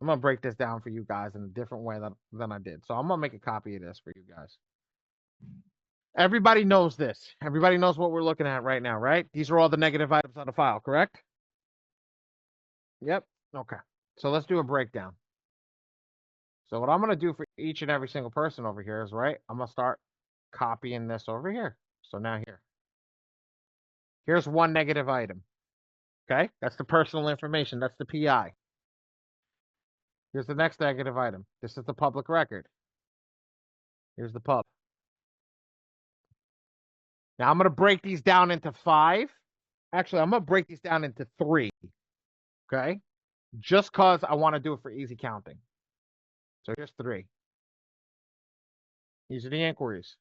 I'm gonna break this down for you guys in a different way than I did. So I'm gonna make a copy of this for you guys. Everybody knows this. Everybody knows what we're looking at right now, right? These are all the negative items on the file, correct? Yep. Okay. So let's do a breakdown. So what I'm gonna do for each and every single person over here is, right, I'm gonna start copying this over here. So now here's one negative item. Okay, that's the personal information. That's the PI. Here's the next negative item. This is the public record. Here's the pub. Now I'm going to break these down into 5. Actually, I'm going to break these down into 3. Okay, just because I want to do it for easy counting. So here's 3. These are the inquiries.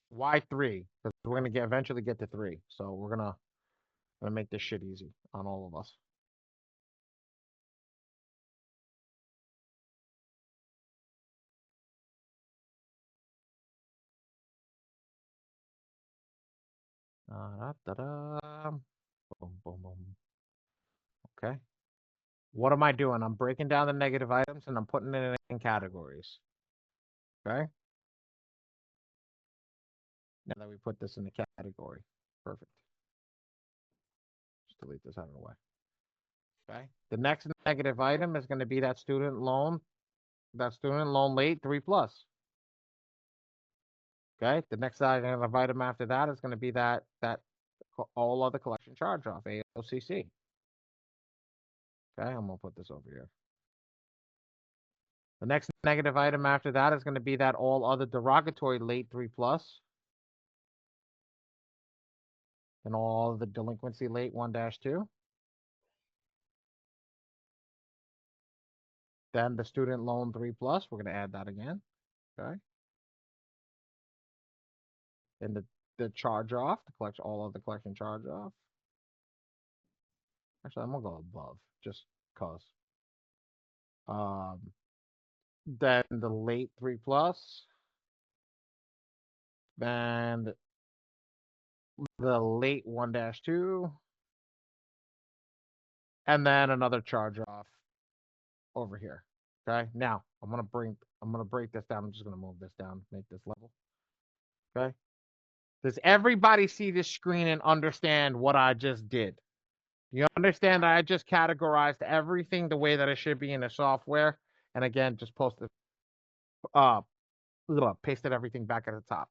Why 3? Because we're going to eventually get to 3. So we're gonna make this shit easy on all of us. Boom, boom, boom. Okay. What am I doing? I'm breaking down the negative items and I'm putting it in categories. Okay. Now that we put this in the category. Perfect. Just delete this out of the way. Okay. The next negative item is going to be that student loan late 3+. Okay. The next item after that is going to be that all other collection charge off, AOCC. Okay. I'm going to put this over here. The next negative item after that is going to be that all other derogatory late 3+. And all the delinquency late 1-2. Then the student loan 3+, we're going to add that again. Okay. And the charge off, to collect all of the collection charge off. Actually, I'm gonna go above just cause. Then the late 3+, then the late 1-2, and then another charge off over here. Okay. Now I'm gonna break this down. I'm just gonna move this down, make this level. Okay. Does everybody see this screen and understand what I just did? You understand that I just categorized everything the way that it should be in the software, and again, just pasted everything back at the top.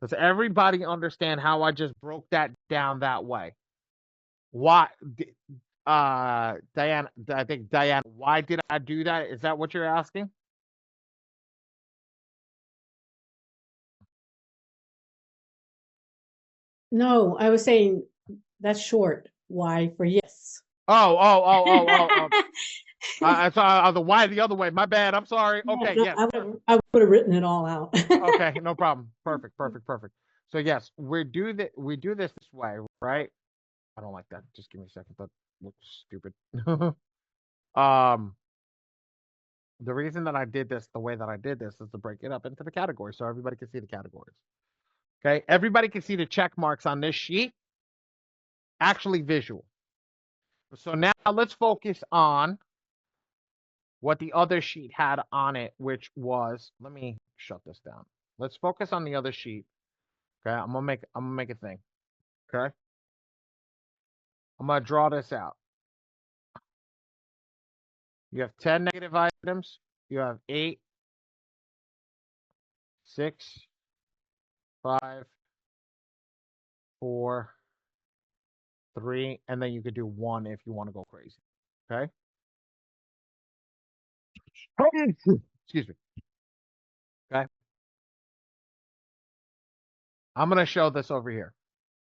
Does everybody understand how I just broke that down that way? Why, Diane? I think Diane. Why did I do that? Is that what you're asking? No, I was saying that's short. Why for yes. Oh. I saw the why the other way. My bad. I'm sorry. Okay, No, yes. I would have written it all out. Okay, no problem. Perfect. So yes, we do this way, right? I don't like that. Just give me a second. That looks stupid. The reason that I did this the way that I did this is to break it up into the categories so everybody can see the categories. Okay, everybody can see the check marks on this sheet. Actually visual. So now let's focus on what the other sheet had on it, which was, let me shut this down. Let's focus on the other sheet. Okay, I'm gonna make a thing. Okay. I'm gonna draw this out. You have 10 negative items. You have 8, 6, 5, 4, 3, and then you could do 1 if you want to go crazy. Okay. Excuse me. Okay. I'm gonna show this over here.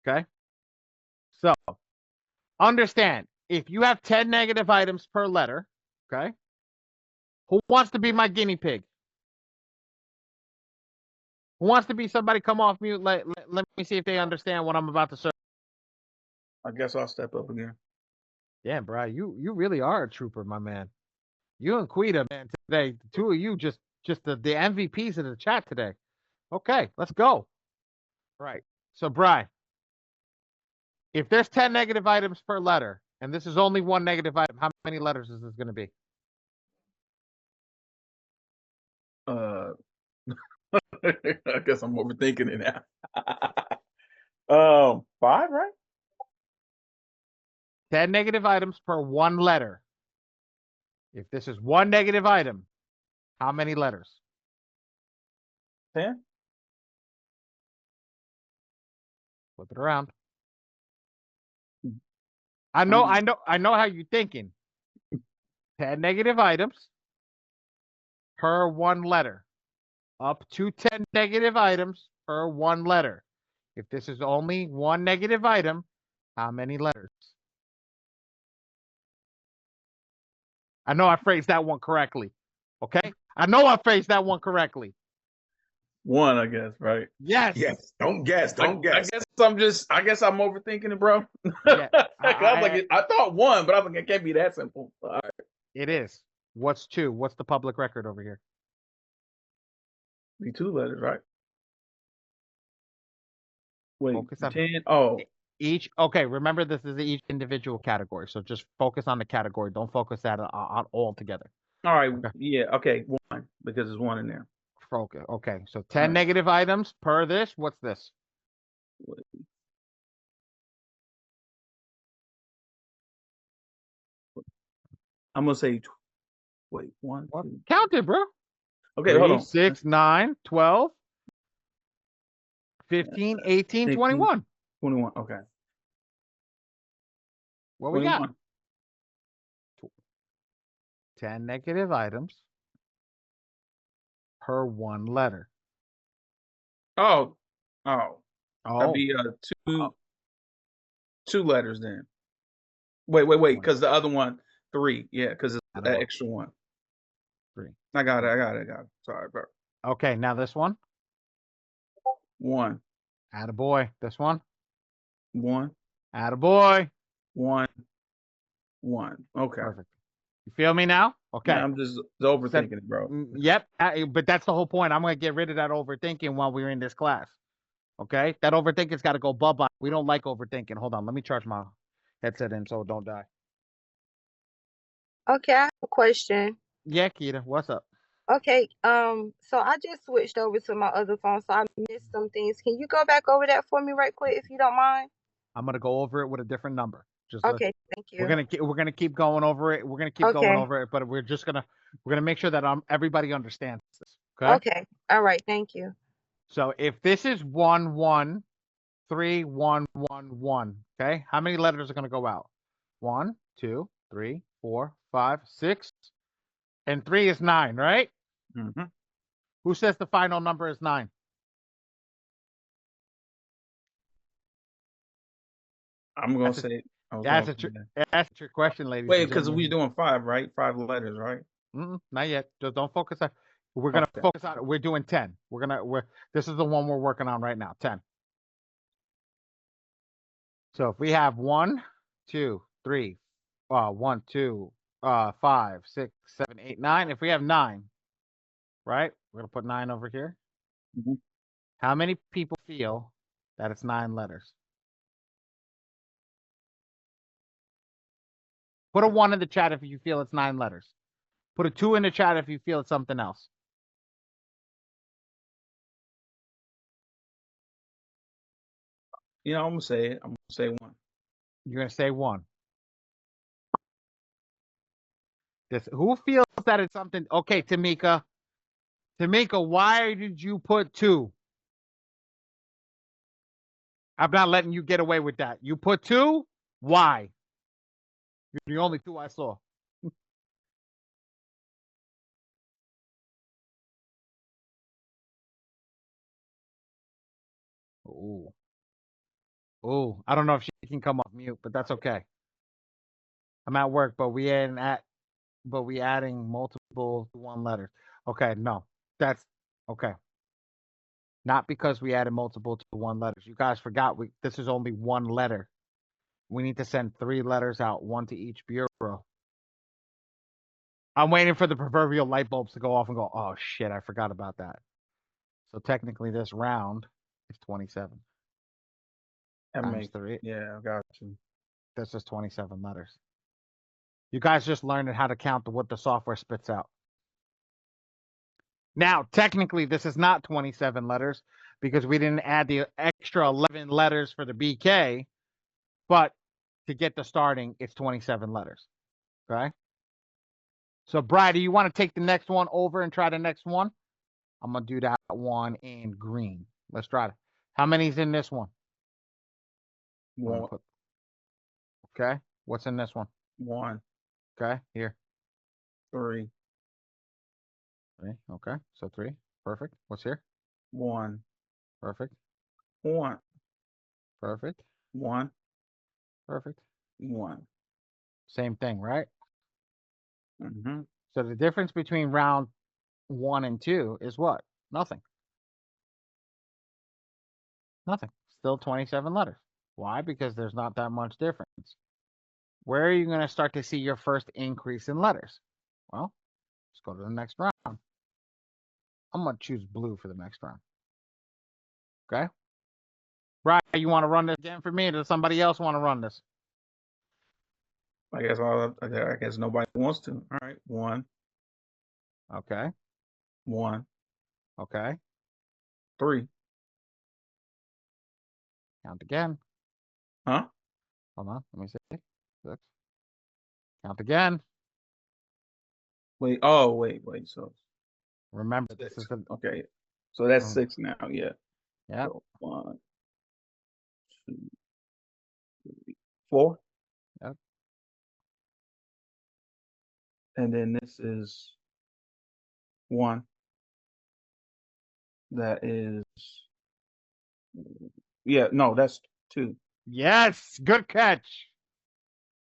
Okay. So understand, if you have 10 negative items per letter, okay, who wants to be my guinea pig? Who wants to be somebody? Come off mute. Let me see if they understand what I'm about to say. I guess I'll step up again. Yeah, bro, you really are a trooper, my man. You and Quita, man, today, the two of you just the MVPs of the chat today. Okay, let's go. Right. So, Brian, if there's 10 negative items per letter, And this is only one negative item. How many letters is this going to be? I guess I'm overthinking it now. 5, right? 10 negative items per one letter. If this is one negative item, how many letters? 10? Flip it around. Mm. I know how you're thinking. 10 negative items per one letter. Up to 10 negative items per one letter. If this is only one negative item, how many letters? I know I phrased that one correctly. Okay? I know I phrased that one correctly. 1, I guess, right? Yes. Yes. Don't guess. Don't guess. I guess I'm overthinking it, bro. Yeah, I thought 1, but I was like, it can't be that simple. All right. It is. What's 2? What's the public record over here? Be 2 letters, right? Wait, Focus on 10. Oh, each. Okay, remember this is each individual category. So just focus on the category. Don't focus that on all together. all right. Okay. Yeah. Okay. 1 because there's 1 in there. Focus. Okay, so 10 Right. negative items per this. What's this? I'm gonna say. Wait, 1, What? 2. Count it, bro. Okay, 3, hold on. 6, 9, 12, 15, 18, 18. 21. 21. Okay. What we got? 21. 10 negative items per one letter. Oh. Oh, That'd be two letters then. Wait, because the other one 3. Yeah, because it's that extra 1. 3. I got it. Sorry, bro. Okay, now this one. 1, Attaboy. This one. 1, Attaboy. 1, 1. Okay. Perfect. You feel me now? Okay. Yeah, I'm just overthinking it, bro. Yep. But that's the whole point. I'm going to get rid of that overthinking while we're in this class. Okay? That overthinking's got to go bye-bye. We don't like overthinking. Hold on. Let me charge my headset in so it don't die. Okay, I have a question. Yeah, Keita. What's up? Okay, so I just switched over to my other phone, so I missed some things. Can you go back over that for me right quick, if you don't mind? I'm going to go over it with a different number. Just Okay, thank you. we're gonna keep going over it. We're gonna keep going Okay. over it, but we're gonna make sure that everybody understands this. Okay. Okay, all right, thank you. So if this is 1 1 3 1 1 1, okay, how many letters are gonna go out? 1, 2, 3, 4, 5, 6, and 3 is 9, right? Mm-hmm. Who says the final number is 9? I'm gonna That's a- say. That's a trick question, ladies. Wait, and because gentlemen. we're doing 5, right? 5 letters, right? Not yet. Just don't focus on. We're gonna Okay. focus on. We're doing 10. This is the one we're working on right now. 10. So if we have 1, 2, 3, 1, 2, 5, 6, 7, 8, 9. If we have 9, right? We're gonna put 9 over here. Mhm. How many people feel that it's 9 letters? Put a 1 in the chat if you feel it's 9 letters. Put a 2 in the chat if you feel it's something else. I'm gonna say it. I'm gonna say 1. You're gonna say 1. Who feels that it's something? Okay, Tamika. Tamika, why did you put 2? I'm not letting you get away with that. You put 2? Why? You're the only 2 I saw. Ooh. Ooh. I don't know if she can come off mute, but that's okay. I'm at work, but we adding multiple to one letters. Okay, no. That's okay. Not because we added multiple to one letters. You guys forgot this is only one letter. We need to send 3 letters out, 1 to each bureau. I'm waiting for the proverbial light bulbs to go off and go, oh shit, I forgot about that. So technically this round is 27. That Times makes 3. Yeah, I got you. This is 27 letters. You guys just learned how to count what the software spits out. Now, technically, this is not 27 letters because we didn't add the extra 11 letters for the BK, but to get the starting, it's 27 letters. Okay? So, Brad, do you want to take the next one over and try the next one? I'm going to do that one in green. Let's try it. How many's in this one? One. Okay. What's in this one? 1, Okay. Here. 3, 3. Okay. So 3. Perfect. What's here? 1, Perfect. 1, Perfect. 1, Perfect. 1. Same thing, right? Mm-hmm. So the difference between round 1 and 2 is what? Nothing. Nothing. Still 27 letters. Why? Because there's not that much difference. Where are you going to start to see your first increase in letters? Well, let's go to the next round. I'm going to choose blue for the next round. Okay? Right, you want to run this again for me, or does somebody else want to run this? I guess nobody wants to. All right. 1, Okay. 1, Okay. 3. Count again. Huh? Hold on. Let me see. 6. Count again. Wait. Oh, wait. So Remember, this 6. is the Okay. So that's Oh. 6 now. Yeah. yeah. So 1, 2, 3, 4. Yep. And then this is 1. That is. Yeah. No, that's 2. Yes, good catch.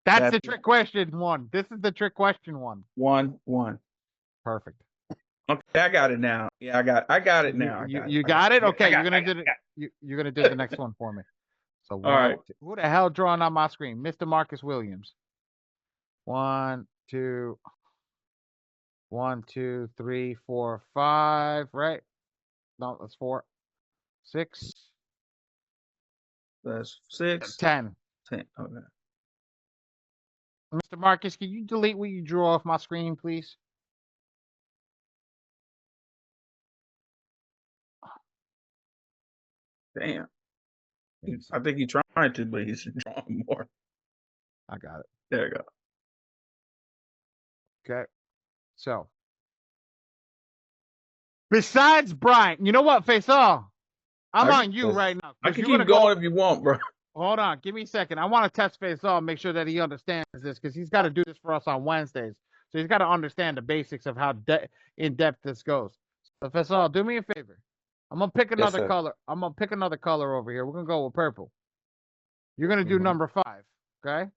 That's the That's- trick question one. This is the trick question one. 1, 1. Perfect. Okay, I got it now. Yeah, I got it now. You got it? Okay, you're gonna do you're gonna do the next one for me. So All right. who the hell drawing on my screen? Mr. Marcus Williams. 1, 2, 1, 2, 3, 4, 5, right? No, that's 4. 6, That's 6, 10. 10. Okay. Mr. Marcus, can you delete what you drew off my screen, please? Damn. I think he's trying to, but he's drawing more. I got it. There you go. Okay. So, besides Brian, you know what, Faisal? I'm I- on you right now. I 'cause can you're keep gonna going if you want, bro. Hold on, give me a second. I want to test Faisal, make sure that he understands this, because he's got to do this for us on Wednesdays. So he's got to understand the basics of how in depth this goes. So Faisal, do me a favor. I'm gonna pick another sir. color. I'm gonna pick another color over here. We're gonna go with purple. You're gonna do Mhm. number 5, okay?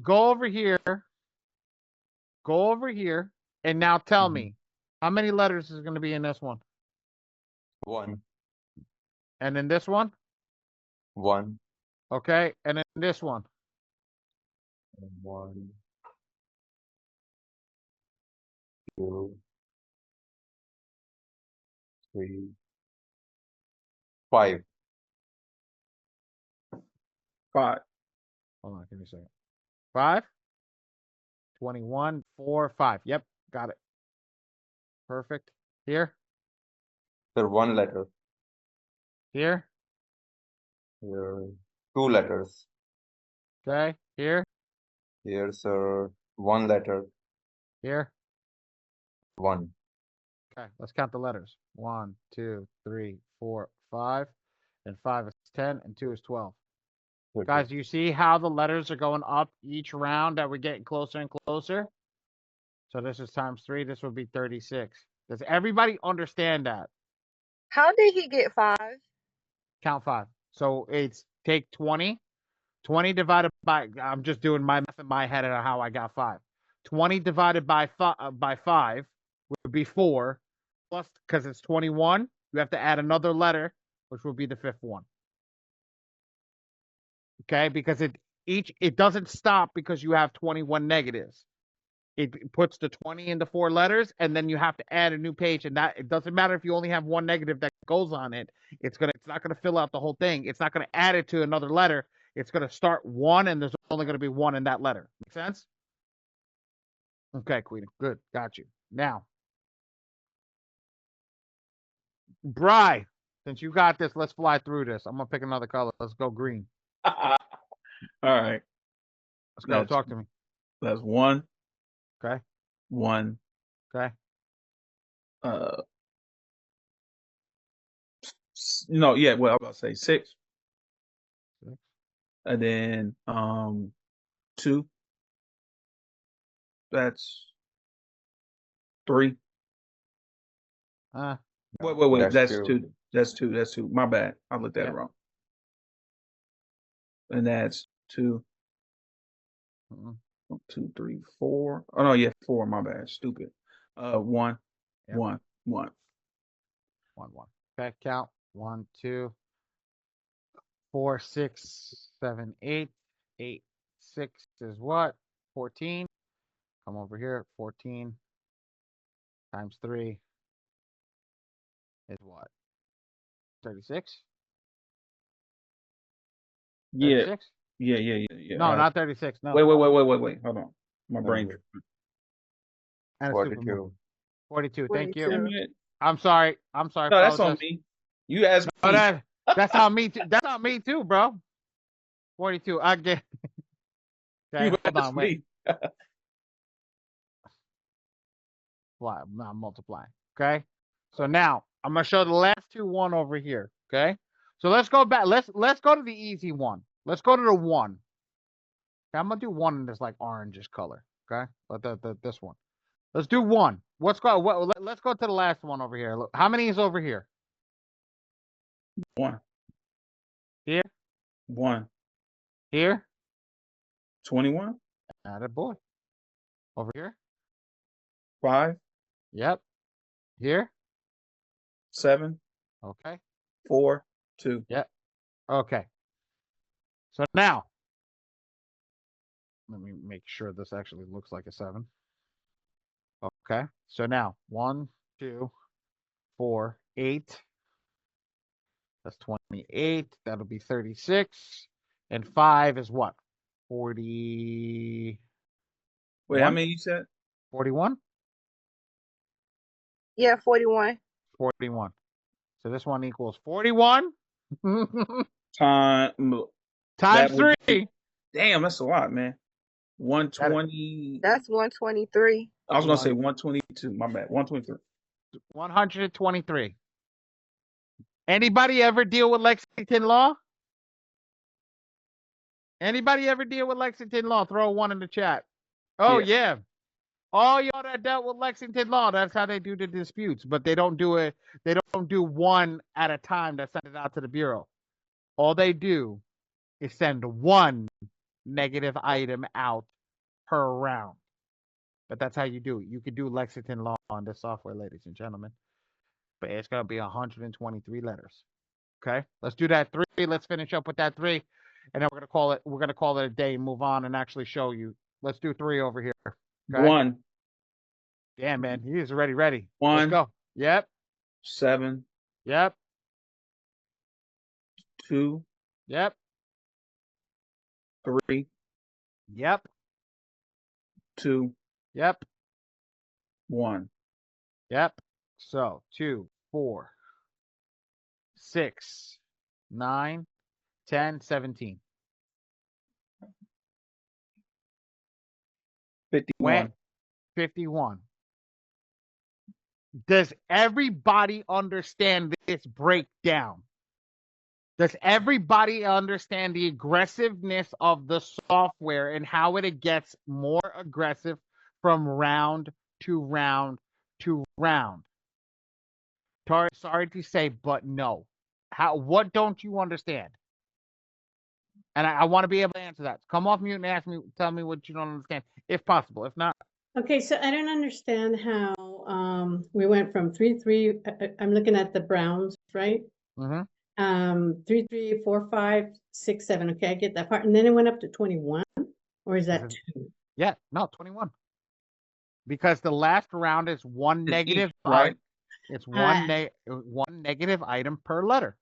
Go over here. Go over here, and now tell Mhm. me how many letters is gonna be in this one, 1, and in this one, 1, okay, and in this one. 1, 2, 3, 5. 5. Hold on, give me a second. 5, 21, 4, 5. Yep, got it. Perfect. Here, Sir, 1 letter. here, Here, 2 letters. okay, here, Here, sir, 1 letter. here. 1. Okay, let's count the letters. 1, 2, 3, 4, 5. And 5 is 10, and 2 is 12. Okay. Guys, do you see how the letters are going up each round that we're getting closer and closer? So this is times 3. This would be 36. Does everybody understand that? How did he get 5? Count 5. So it's take 20. 20 divided by, I'm just doing my math in my head on how I got 5. 20 divided by 5 would be 4. Plus, because it's 21, you have to add another letter, which will be the 5th one. Okay, because it doesn't stop because you have 21 negatives. It puts the 20 into 4 letters, and then you have to add a new page, and that it doesn't matter if you only have one negative that goes on it, it's not gonna fill out the whole thing. It's not gonna add it to another letter. It's gonna start one, and there's only gonna be one in that letter. Make sense? Okay, Queen. Good. Got you. Now, Bri, since you got this, let's fly through this. I'm gonna pick another color. Let's go green. All right. Let's go. That's- Talk to me. That's 1, Okay. 1, Okay. no, yeah, well, I was about to say 6. Six. And then 2. That's 3. Uh, Wait. That's two. 2. That's 2. That's 2. My bad. I looked at Yeah. it wrong. And that's 2. mm, 1, 2, 3, 4. Oh no, yeah, 4. My bad. Stupid. 1, Yep. 1, 1. 1. Okay. Count. 1, 2, 4, 6, 7, 8. 8, 6 is what? 14. Come over here. 14 times 3 is what? 36? Yeah, 36? yeah. No, not 36. No. Wait. Hold on. My brain. No. And a super 42. moon. 42. Thank you. 42. Damn it. I'm sorry. No, that's on apologize. me. You asked No, me. that's on me too. That's on me too, bro. 42. I get. Okay, You hold asked on. Wait. me. Not multiplying. Okay. So now I'm gonna show the last 2 1 over here. Okay. So let's go back. Let's go to the easy one. Let's go to the 1. Okay, I'm gonna do 1 in this like orangish color. Okay. But this one. Let's do 1. Let's go to the last one over here. Look, how many is over here? 1. Here? 1. Here? 21. Atta boy. Over here? 5. Yep. Here? 7. Okay. 4. 2. Okay. So now, let me make sure this actually looks like a 7. Okay. So now, 1, 2, 4, 8. That's 28. That'll be 36. And 5 is what? 40. Wait, how One? many you said? 41? Yeah, 41. 41. So this one equals 41 Time. times That would 3. Damn, that's a lot, man. 120. That's 123. I was gonna say 122. My bad. 123. 123. Anybody ever deal with Lexington law? Anybody ever deal with Lexington law? Throw a 1 in the chat. Oh yeah. All y'all that dealt with Lexington law, that's how they do the disputes, but they don't do it. They don't do 1 at a time that send it out to the bureau. All they do is send 1 negative item out per round. But that's how you do it. You could do Lexington law on this software, ladies and gentlemen. But it's gonna be 123 letters. Okay, let's do that 3. Let's finish up with that 3, and then we're gonna call it a day and move on and actually show you. Let's do 3 over here. Okay? 1. Damn, man, he is ready. Let's 1. go. Yep. 7. Yep. 2. Yep. 3. Yep. 2. Yep. 1. Yep. So 2, 4, 6, 9, 10, 17. 51. 51. Does everybody understand this breakdown? Does everybody understand the aggressiveness of the software and how it gets more aggressive from round to round to round? Sorry to say, but no. What don't you understand? And I want to be able to answer that. Come off mute and tell me what you don't understand, if possible. If not, Okay, so I don't understand how we went from 3-3. I'm looking at the Browns, right? 3, 3, 4, 5, 6, 7. Okay, I get that part. And then it went up to 21, or is that 2? yeah, no, 21. Because the last round is 1 It's negative, each, right? It's Uh, one negative item per letter.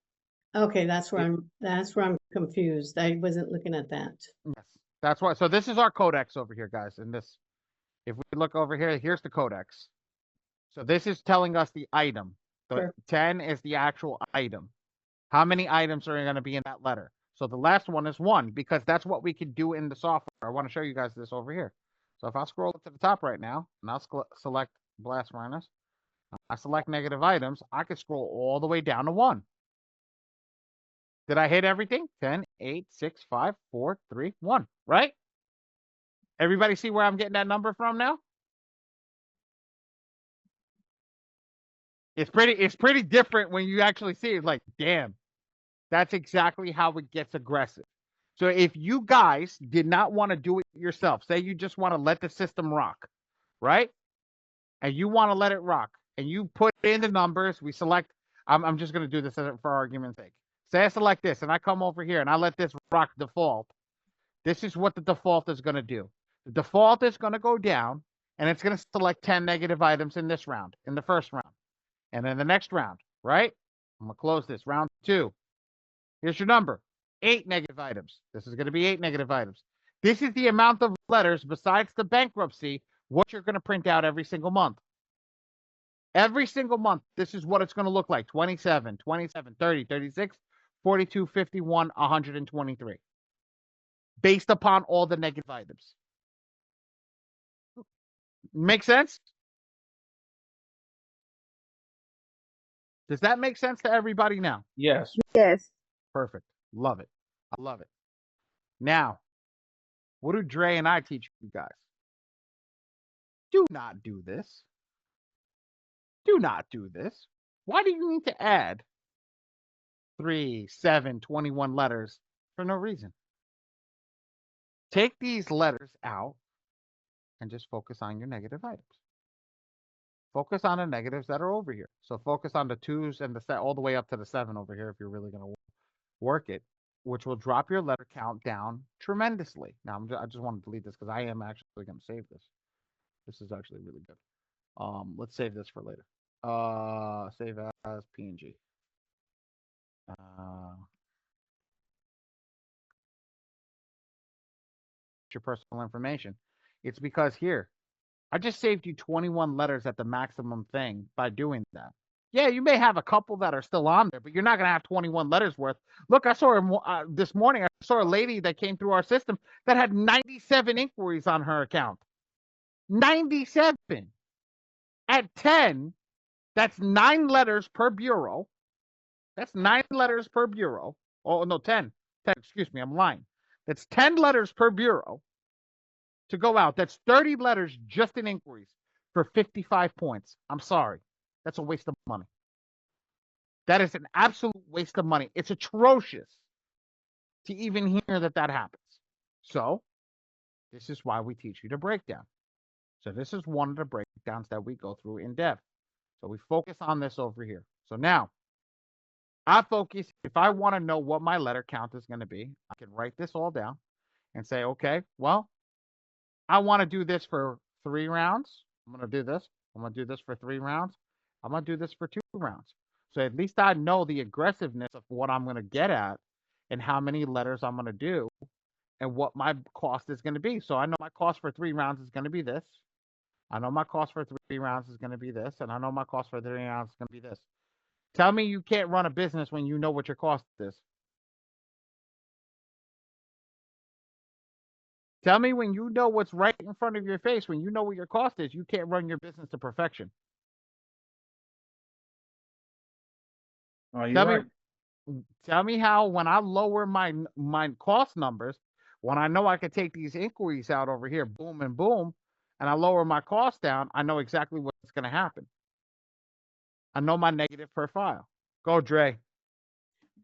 Okay, that's where It- I'm confused. I wasn't looking at that. Yes, that's why. So this is our codex over here, guys. And this, if we look over here, here's the codex. So this is telling us the item. The Sure. 10 is the actual item. How many items are going to be in that letter? So the last one is 1 because that's what we can do in the software. I want to show you guys this over here. So if I scroll up to the top right now, and I'll select blast furnace, I select negative items, I can scroll all the way down to 1. Did I hit everything? 10, 8, 6, 5, 4, 3, 1, right? Everybody see where I'm getting that number from now? It's pretty different when you actually see it. Like, damn, that's exactly how it gets aggressive. So if you guys did not want to do it yourself, say you just want to let the system rock, right? And you want to let it rock, and you put in the numbers, we select, I'm just going to do this for argument's sake. Say I select this, and I come over here, and I let this rock default. This is what the default is going to do. The default is going to go down, and it's going to select 10 negative items in this round, in the first round. And then the next round, right? I'm going to close this. Round 2. Here's your number. 8 negative items. This is going to be 8 negative items. This is the amount of letters besides the bankruptcy, what you're going to print out every single month. Every single month, this is what it's going to look like. 27, 27, 30, 36, 42, 51, 123. Based upon all the negative items. Make sense? Does that make sense to everybody now? Yes. Yes. Perfect. Love it. I love it. Now, what do Dre and I teach you guys? Do not do this. Do not do this. Why do you need to add 3, 7, 21 letters for no reason? Take these letters out and just focus on your negative items. Focus on the negatives that are over here. So focus on the 2s and the all the way up to the 7 over here if you're really going to work it, which will drop your letter count down tremendously. Now, I just want to delete this because I am actually going to save this. This is actually really good. Let's save this for later. Save as PNG. Your personal information. It's because here, I just saved you 21 letters at the maximum thing by doing that. Yeah, you may have a couple that are still on there, but you're not going to have 21 letters worth. Look, I saw this morning, I saw a lady that came through our system that had 97 inquiries on her account. 97. At 10, that's 9 letters per bureau. That's 9 letters per bureau. Oh, no, 10. 10, excuse me, I'm lying. That's 10 letters per bureau to go out. That's 30 letters just in inquiries for 55 points. I'm sorry. That's a waste of money. That is an absolute waste of money. It's atrocious to even hear that happens. So, this is why we teach you the breakdown. So, this is one of the breakdowns that we go through in depth. So, we focus on this over here. So, now, I focus, if I want to know what my letter count is going to be, I can write this all down and say, okay, well, I want to do this for 3 rounds. I'm going to do this. I'm going to do this for 3 rounds. I'm going to do this for 2 rounds. So at least I know the aggressiveness of what I'm going to get at and how many letters I'm going to do and what my cost is going to be. So I know my cost for 3 rounds is going to be this. I know my cost for 3 rounds is going to be this. And I know my cost for 3 rounds is going to be this. Tell me you can't run a business when you know what your cost is. Tell me when you know what's right in front of your face, when you know what your cost is, you can't run your business to perfection. Oh, you're right. Tell me how when I lower my cost numbers, when I know I can take these inquiries out over here, boom and boom, and I lower my cost down, I know exactly what's going to happen. I know my negative per file. Go, Dre.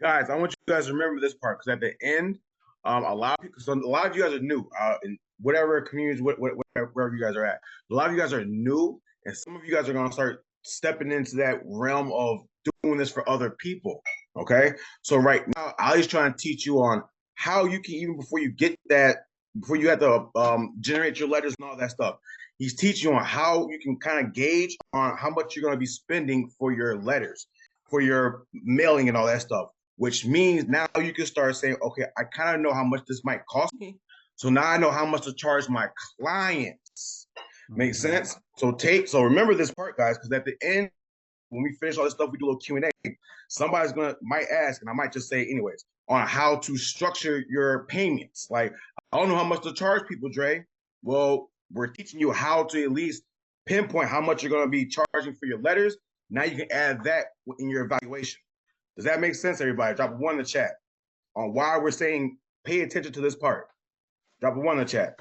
Guys, I want you guys to remember this part because at the end, a lot of you guys are new in whatever communities, wherever you guys are at. A lot of you guys are new, and some of you guys are going to start stepping into that realm of doing this for other people. Okay, so right now, Ali's trying to teach you on how you can, even before you get that before you have to generate your letters and all that stuff. He's teaching you on how you can kind of gauge on how much you're going to be spending for your letters, for your mailing and all that stuff, which means now you can start saying, okay, I kind of know how much this might cost me. So now I know how much to charge my clients. Makes sense? So remember this part, guys, because at the end, when we finish all this stuff, we do a little Q&A. Somebody's might ask, and I might just say anyways, on how to structure your payments. Like, I don't know how much to charge people, Dre. Well, we're teaching you how to at least pinpoint how much you're going to be charging for your letters. Now you can add that in your evaluation. Does that make sense, everybody? Drop a 1 in the chat on why we're saying pay attention to this part. Drop a 1 in the chat.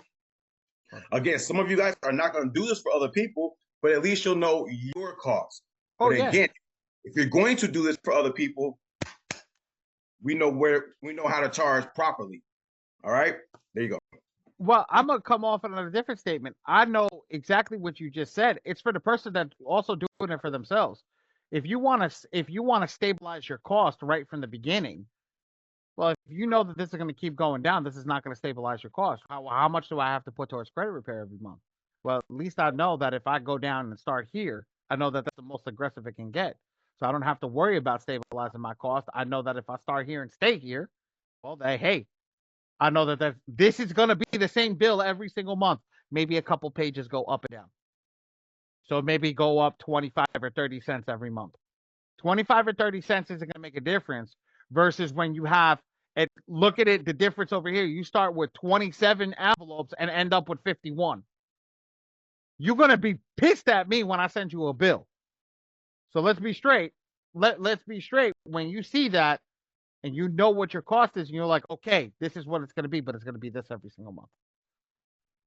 Again, some of you guys are not going to do this for other people, but at least you'll know your cost. Oh, but yeah. again, if you're going to do this for other people, we know how to charge properly. All right, there you go. Well, I'm gonna come off on a different statement. I know exactly what you just said. It's for the person that's also doing it for themselves. If you want to stabilize your cost right from the beginning, well, if you know that this is going to keep going down, this is not going to stabilize your cost. How much do I have to put towards credit repair every month? Well, at least I know that if I go down and start here, I know that that's the most aggressive it can get. So I don't have to worry about stabilizing my cost. I know that if I start here and stay here, well, hey, I know that this is going to be the same bill every single month. Maybe a couple pages go up and down. So maybe go up 25 or 30 cents every month. 25 or 30 cents isn't going to make a difference versus when you have, and look at it, the difference over here. You start with 27 envelopes and end up with 51. You're going to be pissed at me when I send you a bill. So let's be straight. Let's be straight. When you see that and you know what your cost is, and you're like, okay, this is what it's going to be, but it's going to be this every single month.